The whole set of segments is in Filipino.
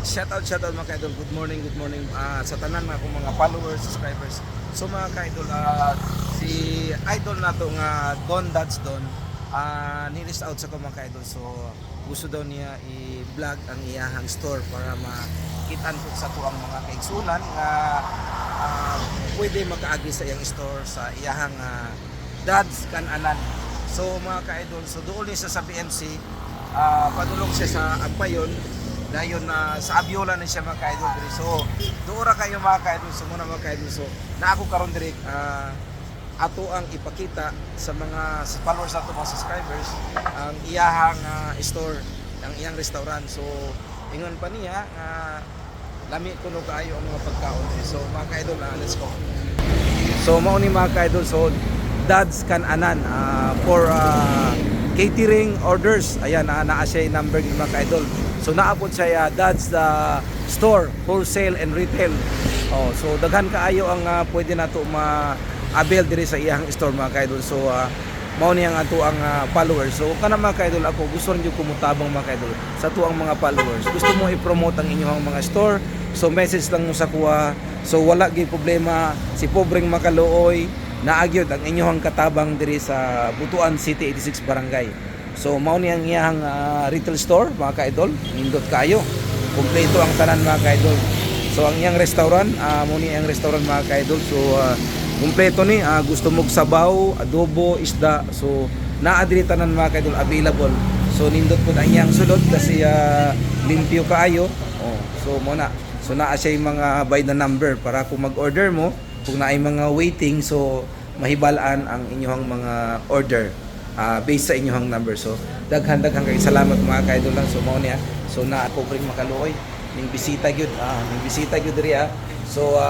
Shout out mga kaidol. Good morning sa tanan mga akong mga followers, subscribers. So mga kaidol, si idol na to nga Don Dads Don, ni-list out sa ko mga kaidol. So gusto daw niya i-vlog ang iyahang store para makitaan ko sa tuang mga kaigsunan nga pwede makaagi sa iyang store sa iyahang Dads Kananan. So mga kaidol, so doon niya sa BMC, padulong siya sa Ampayon. Dayon sa Abiola na siya mga kaidol diri. So doora kayo mga kaidol, so muna mga kaidol. So na ako karon diri ato ang ipakita sa mga followers nato, mga subscribers, ang iyahang store, ang iyang restaurant. So ingon pa niya lami kuno kaayo ang mga pagkaon. So mga kaidol, let's go. So mao ni mga kaidol, so Dads Kananan for catering orders. Ayan, naa siya yung number ng mga kaidol. So naabot siya Dads store, wholesale and retail. So daghan kaayo ang pwede nato ma-avail diri sa iyang store mga kaidol. So mao ni ang ato ang followers. So kana mga kaidol, ako gusto rin yung kumutabang mga kaidol sa tuang mga followers. Gusto mo i-promote ang inyong mga store, so message lang mo sa kuha. So wala gyud problema, si pobreng makaluoy naagyod ang inyong katabang diri sa Butuan City 86 Barangay. So mao ni ang iyang retail store mga kaidol, nindot kayo. Kumpleto ang tanan mga kaidol. So ang iyang restaurant, mao ni ang restaurant mga kaidol. So kumpleto ni, gusto mo sabaw, adobo, isda. So naa diri tanan mga kaidol available. So nindot pud ang iyang sulod kasi limpyo kaayo. So mo na. So naa siya yung mga by the number para kung mag-order mo, kung naay mga waiting, so mahibalaan ang inyong mga order based sa inyong number. So daghan kay salamat mga kaidol lang. So mao niya, so na ako ring makaluoy ning bisita gyud, diri. So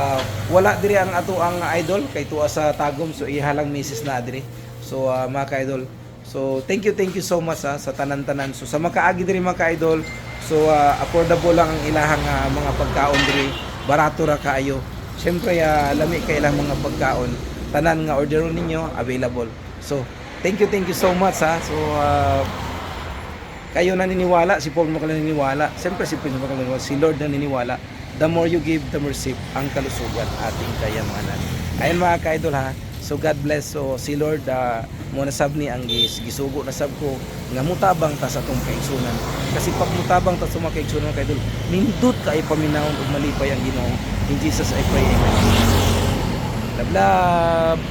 wala diri ang ato ang idol kay tuwa sa Tagum. So ihalang misis na diri. So mga kaidol, so thank you so much sa tanan-tanan. So sa makaagi diri mga kaidol, so affordable lang ang ilahang mga pagkaon diri, barato ra kaayo. Siyempre lami kay ilang mga pagkaon, tanan nga order ninyo available. So thank you so much So kayo naniniwala, si Paul mo naniniwala. Siyempre si Paul mo naniniwala, si Lord naniniwala. The more you give, the more receive ang kalusugan ating kayamanan. Ayun mga kaidol ha. So God bless. So si Lord mo nasab ni ang gisugo na sab ko nga mutabang ta sa atong kaigsunan. Kasi pag mutabang ta sa mga kaigsunan kaidol, nindot kay paminawon ug malipay ang Ginoo. In Jesus I pray. Amen. Love.